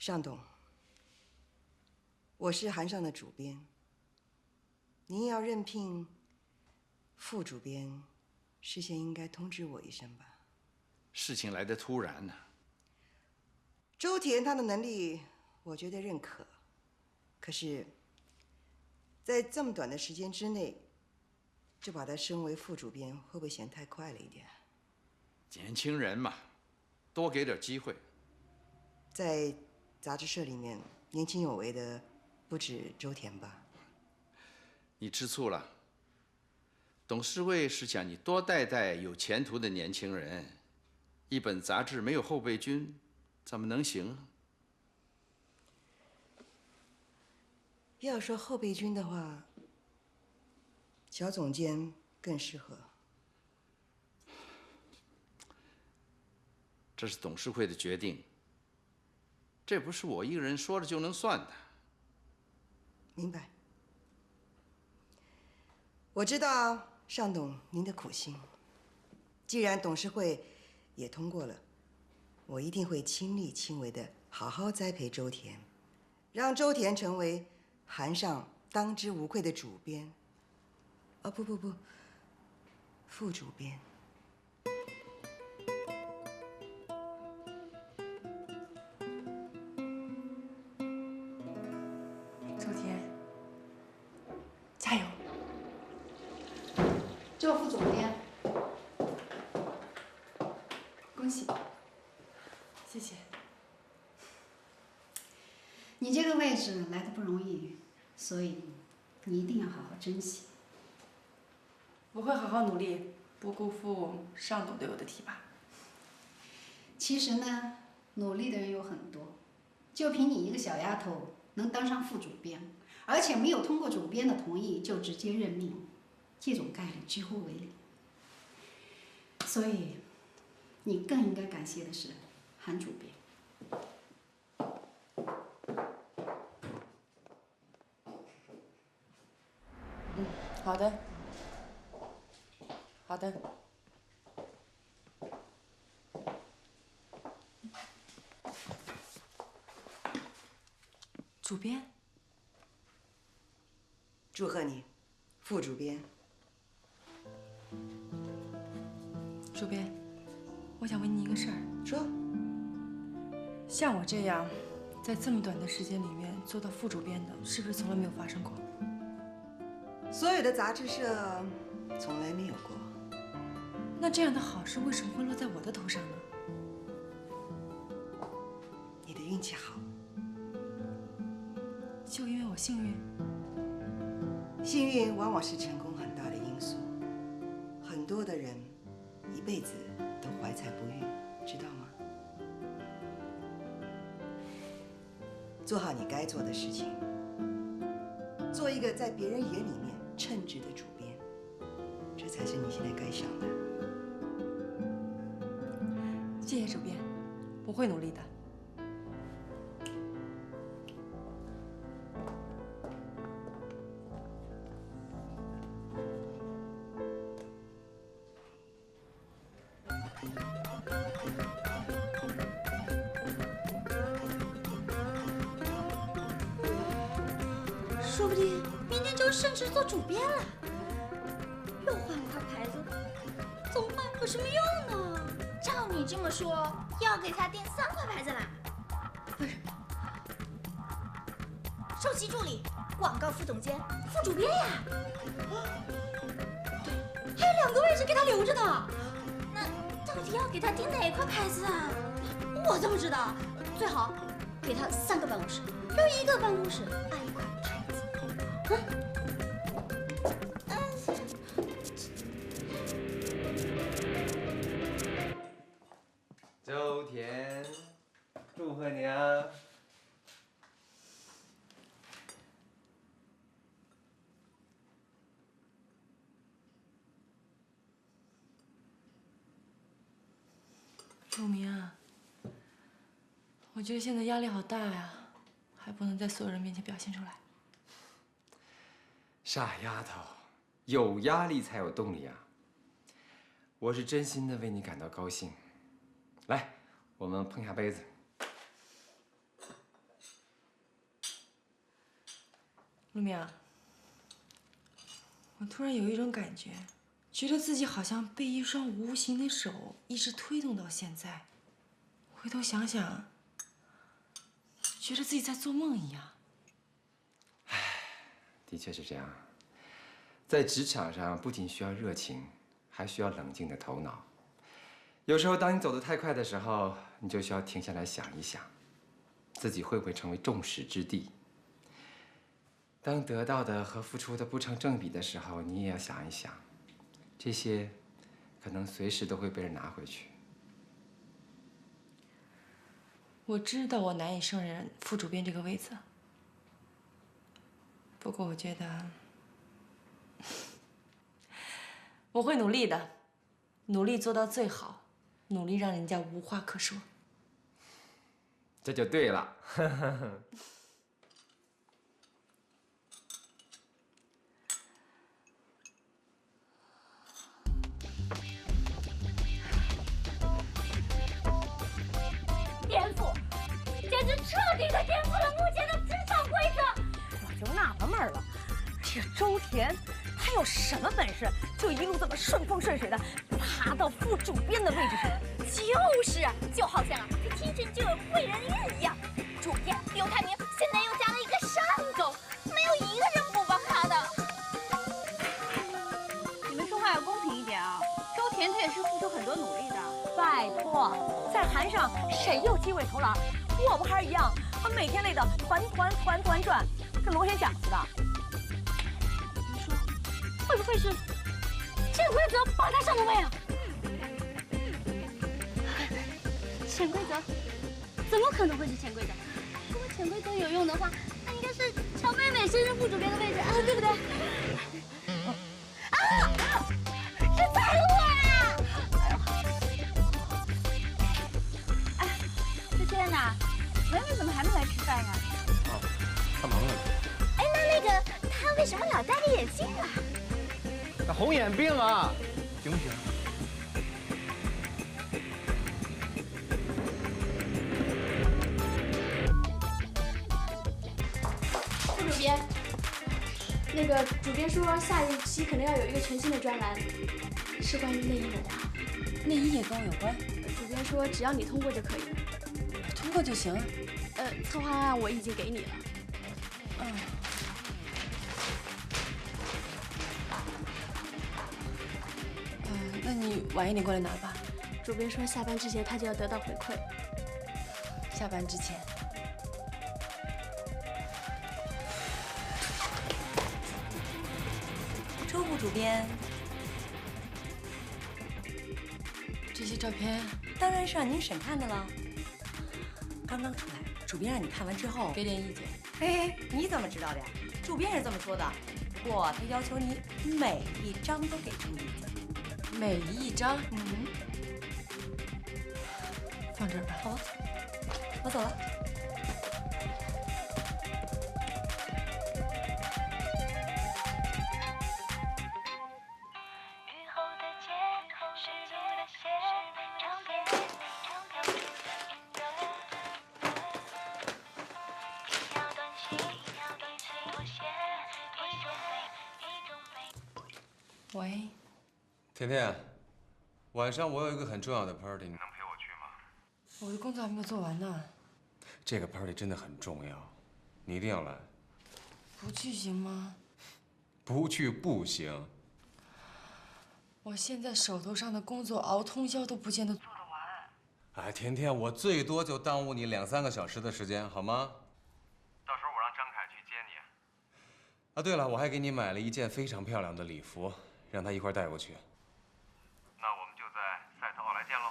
尚董，我是函上的主编，您要任聘副主编，事先应该通知我一声吧？事情来得突然呢。周田他的能力，我绝对认可。可是，在这么短的时间之内，就把他升为副主编，会不会嫌太快了一点？年轻人嘛，多给点机会。在杂志社里面，年轻有为的不止周田吧？你吃醋了？董事会是想你多带带有前途的年轻人，一本杂志没有后备军，怎么能行？要说后备军的话，小总监更适合。这是董事会的决定，这不是我一个人说了就能算的。明白。我知道尚董您的苦心，既然董事会也通过了，我一定会亲力亲为的好好栽培周田，让周田成为函上当之无愧的主编。哦，不，副主编。周田，加油！周副总编，恭喜，谢谢。你这个位置来的不容易，所以你一定要好好珍惜。我会好好努力，不辜负尚董对我的提拔。其实呢，努力的人有很多，就凭你一个小丫头能当上副主编，而且没有通过主编的同意就直接任命，这种概率几乎为零。所以，你更应该感谢的是韩主编。好的，好的。主编，祝贺你，副主编。主编，我想问你一个事儿。说。像我这样，在这么短的时间里面做到副主编的，是不是从来没有发生过？所有的杂志社从来没有过。那这样的好事为什么会落在我的头上呢？你的运气好。就因为我幸运？幸运往往是成功很大的因素。很多的人一辈子都怀才不遇，知道吗？做好你该做的事情，做一个在别人眼里面称职的主编，这才是你现在该想的。谢谢主编，我会努力的。说不定明天就升职做主编了。又换块牌子，怎么办？有什么用呢？照你这么说，要给他订3块牌子啦？不是，首席助理、广告副总监、副主编呀。对，还有2个位置给他留着呢。那到底要给他订哪块牌子啊？我怎么知道？最好给他3个办公室，留1个办公室按1块牌子。周田，祝贺你啊！陆明啊，我觉得现在压力好大呀，还不能在所有人面前表现出来。傻丫头，有压力才有动力啊！我是真心的为你感到高兴。来，我们碰下杯子。陆明啊，我突然有一种感觉，觉得自己好像被一双无形的手一直推动到现在。回头想想，觉得自己在做梦一样。唉，的确是这样。在职场上，不仅需要热情，还需要冷静的头脑。有时候，当你走得太快的时候，你就需要停下来想一想，自己会不会成为众矢之的。当得到的和付出的不成正比的时候，你也要想一想，这些可能随时都会被人拿回去。我知道我难以胜任副主编这个位子，不过我觉得我会努力的，努力做到最好，努力让人家无话可说。这就对了。颠覆，简直彻底的颠覆了目前的职场规则。我就纳了闷了，这个周田他有什么本事，就一路这么顺风顺水的爬到副主编的位置上？就是啊，就好像这天生就有贵人运一样。主编刘泰明现在又加了一个上钩，没有一个人不帮他的。你们说话要公平一点啊！周田他也是付出很多努力的。拜托，在韩上谁又鸡尾头狼？我不还是一样，每天累得团转，跟螺旋桨似的。你说，会不会是潜规则帮他上的位啊？潜规则？怎么可能会是潜规则？如果潜规则有用的话，那应该是乔妹妹升任副主编的位置啊，对不对？啊！是蔡路啊！哎，这天哪，文文怎么还没来吃饭呀？哦，他忙着呢。哎，那个他为什么老戴着眼镜啊？那红眼病啊，行不行？副主编，那个主编说下一期可能要有一个全新的专栏，是关于内衣文化。内衣也跟我有关，主编说只要你通过就可以了。通过就行。策划案我已经给你了。那你晚一点过来拿吧。主编说下班之前他就要得到回馈。下班之前。周副主编，这些照片当然是让您审看的了。刚刚出来，主编让你看完之后给点意见。哎，你怎么知道的呀？主编是这么说的，不过他要求你每一张都给出意见。每一张，放这儿吧。好，我走了。喂，甜甜，晚上我有一个很重要的 party，你能陪我去吗？我的工作还没有做完呢。这个 party 真的很重要，你一定要来。不去行吗？不去不行。我现在手头上的工作熬通宵都不见得做得完。哎，甜甜，我最多就耽误你2、3个小时的时间，好吗？到时候我让张凯去接你。啊，对了，我还给你买了一件非常漂亮的礼服，让他一块带过去。那我们就在赛特奥莱见喽。